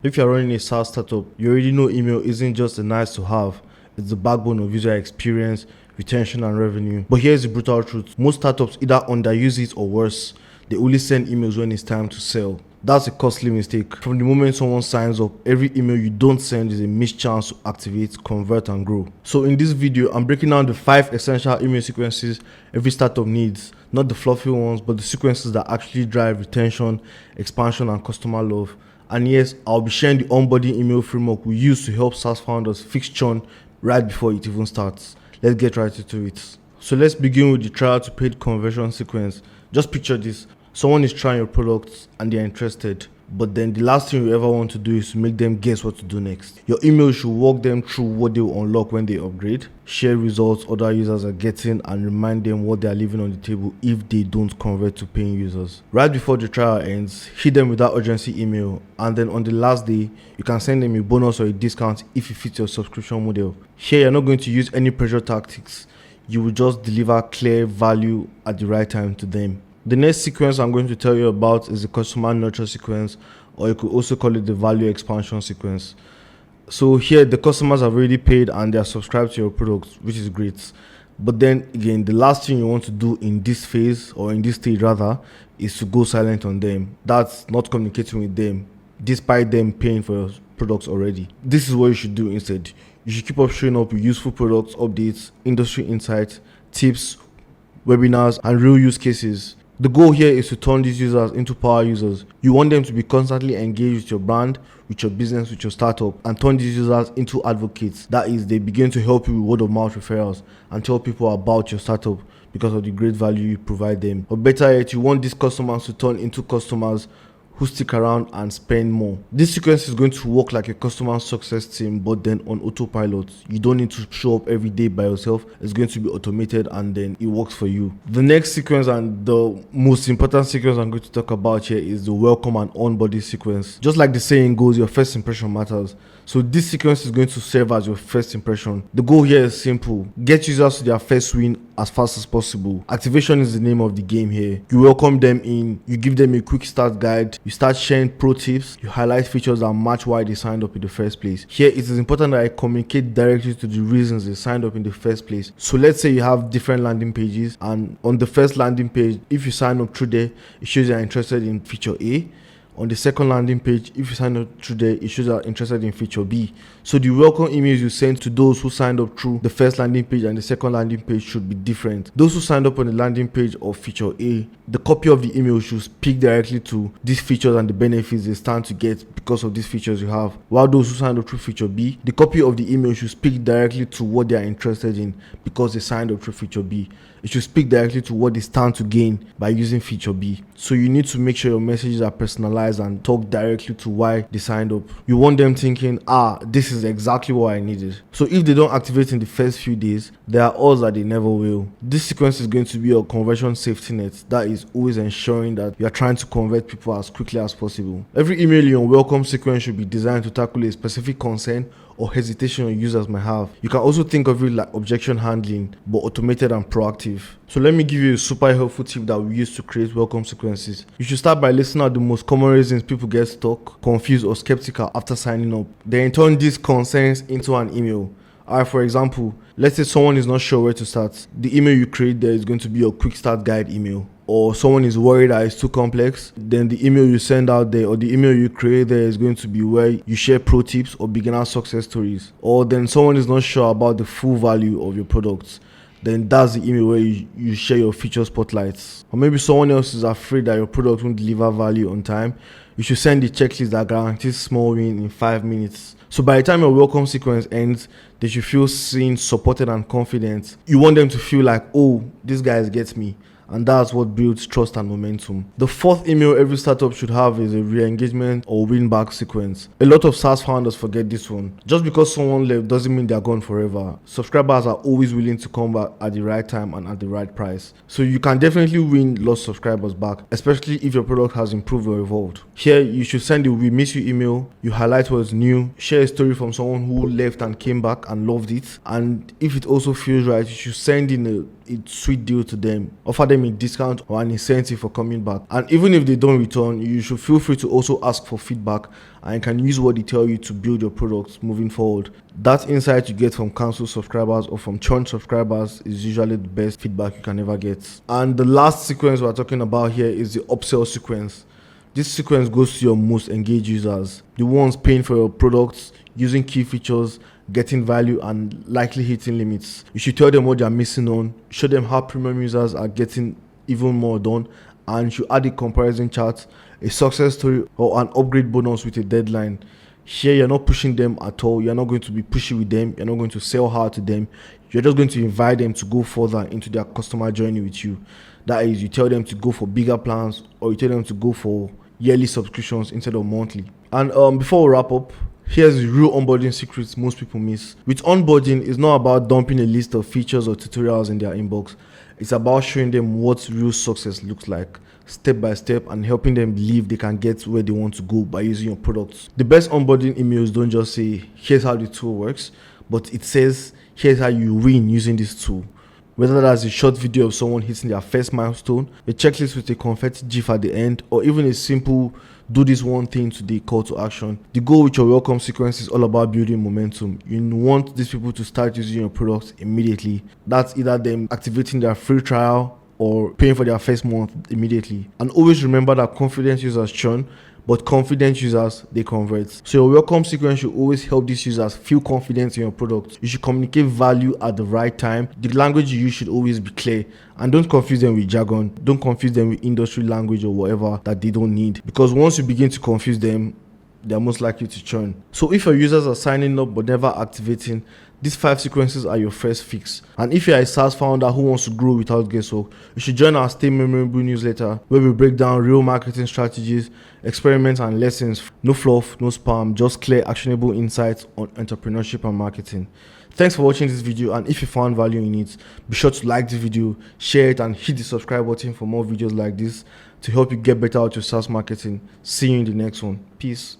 If you're running a SaaS startup, you already know email isn't just a nice to have, it's the backbone of user experience, retention, and revenue. But here's the brutal truth. Most startups either underuse it or worse, they only send emails when it's time to sell. That's a costly mistake. From the moment someone signs up, every email you don't send is a missed chance to activate, convert, and grow. So in this video, I'm breaking down the 5 essential email sequences every startup needs. Not the fluffy ones, but the sequences that actually drive retention, expansion, and customer love. And yes, I'll be sharing the onboarding email framework we use to help SaaS founders fix churn right before it even starts. Let's get right into it. So let's begin with the trial to paid conversion sequence. Just picture this. Someone is trying your products and they're interested, but then the last thing you ever want to do is to make them guess what to do next. Your email should walk them through what they will unlock when they upgrade, share results other users are getting, and remind them what they are leaving on the table if they don't convert to paying users. Right before the trial ends, hit them with that urgency email, and then on the last day, you can send them a bonus or a discount if it fits your subscription model. Here, you're not going to use any pressure tactics. You will just deliver clear value at the right time to them. The next sequence I'm going to tell you about is the customer nurture sequence, or you could also call it the value expansion sequence. So here the customers have already paid and they are subscribed to your products, which is great. But then again, the last thing you want to do in this phase, or in this stage rather, is to go silent on them. That's not communicating with them, despite them paying for your products already. This is what you should do instead. You should keep up showing up with useful products, updates, industry insights, tips, webinars, and real use cases. The goal here is to turn these users into power users. You want them to be constantly engaged with your brand, with your business, with your startup, and turn these users into advocates. That is, they begin to help you with word of mouth referrals and tell people about your startup because of the great value you provide them. Or better yet, you want these customers to turn into customers who stick around and spend more. This sequence is going to work like a customer success team, but then on autopilot. You don't need to show up every day by yourself. It's going to be automated and then it works for you. The next sequence, and the most important sequence I'm going to talk about here, is the welcome and onboarding sequence. Just like the saying goes, your first impression matters. So this sequence is going to serve as your first impression. The goal here is simple. Get users to their first win as fast as possible. Activation is the name of the game here. You welcome them in, you give them a quick start guide, you start sharing pro tips, you highlight features that match why they signed up in the first place. Here, it is important that I communicate directly to the reasons they signed up in the first place. So let's say you have different landing pages, and on the first landing page, if you sign up through there, it shows you're interested in feature A. On the second landing page, if you sign up through there, it shows you're interested in feature B. So the welcome emails you send to those who signed up through the first landing page and the second landing page should be different. Those who signed up on the landing page of feature A, the copy of the email should speak directly to these features and the benefits they stand to get because of these features you have. While those who signed up through feature B, the copy of the email should speak directly to what they are interested in because they signed up through feature B. It should speak directly to what they stand to gain by using feature B. So you need to make sure your messages are personalized and talk directly to why they signed up. You want them thinking, this is exactly what I needed. So if they don't activate in the first few days, there are odds that they never will. This sequence is going to be your conversion safety net that is always ensuring that you are trying to convert people as quickly as possible. Every email in your welcome sequence should be designed to tackle a specific concern or hesitation your users might have. You can also think of it like objection handling, but automated and proactive. So let me give you a super helpful tip that we use to create welcome sequences. You should start by listing out the most common reasons people get stuck, confused, or skeptical after signing up. Then turn these concerns into an email. For example, let's say someone is not sure where to start. The email you create there is going to be your quick start guide email. Or someone is worried that it's too complex, then the email you send out there or the email you create there is going to be where you share pro tips or beginner success stories. Or then someone is not sure about the full value of your products, then that's the email where you share your feature spotlights. Or maybe someone else is afraid that your product won't deliver value on time. You should send the checklist that guarantees small win in 5 minutes. So by the time your welcome sequence ends, they should feel seen, supported, and confident. You want them to feel like, this guy gets me. And that's what builds trust and momentum. The fourth email every startup should have is a re-engagement or win-back sequence. A lot of SaaS founders forget this one. Just because someone left doesn't mean they're gone forever. Subscribers are always willing to come back at the right time and at the right price. So you can definitely win lost subscribers back, especially if your product has improved or evolved. Here, you should send a "we miss you" email. You highlight what's new, share a story from someone who left and came back and loved it. And if it also feels right, you should send in a sweet deal to them. Offer them a discount or an incentive for coming back. And even if they don't return, you should feel free to also ask for feedback, and you can use what they tell you to build your products moving forward. That insight you get from cancelled subscribers or from churned subscribers is usually the best feedback you can ever get. And the last sequence we're talking about here is the upsell sequence. This sequence goes to your most engaged users, the ones paying for your products, using key features, getting value, and likely hitting limits. You should tell them what they're missing on, show them how premium users are getting even more done, and you should add a comparison chart, a success story, or an upgrade bonus with a deadline. Here, you're not pushing them at all. You're not going to be pushy with them. You're not going to sell hard to them. You're just going to invite them to go further into their customer journey with you. That is, you tell them to go for bigger plans, or you tell them to go for yearly subscriptions instead of monthly. And before we wrap up, here's the real onboarding secrets most people miss. With onboarding, it's not about dumping a list of features or tutorials in their inbox. It's about showing them what real success looks like, step by step, and helping them believe they can get where they want to go by using your products. The best onboarding emails don't just say, here's how the tool works, but it says, here's how you win using this tool. Whether that's a short video of someone hitting their first milestone, a checklist with a confetti gif at the end, or even a simple do this one thing today call to action. The goal with your welcome sequence is all about building momentum. You want these people to start using your products immediately. That's either them activating their free trial or paying for their first month immediately. And always remember that confident users churn, but confident users, they convert. So your welcome sequence should always help these users feel confident in your product. You should communicate value at the right time. The language you use should always be clear, and don't confuse them with jargon. Don't confuse them with industry language or whatever that they don't need, because once you begin to confuse them, they're most likely to churn. So if your users are signing up but never activating, these 5 sequences are your first fix. And if you're a SaaS founder who wants to grow without guesswork, you should join our Stay Memorable newsletter, where we break down real marketing strategies, experiments, and lessons. No fluff, no spam, just clear, actionable insights on entrepreneurship and marketing. Thanks for watching this video, and if you found value in it, be sure to like the video, share it, and hit the subscribe button for more videos like this to help you get better at your SaaS marketing. See you in the next one. Peace.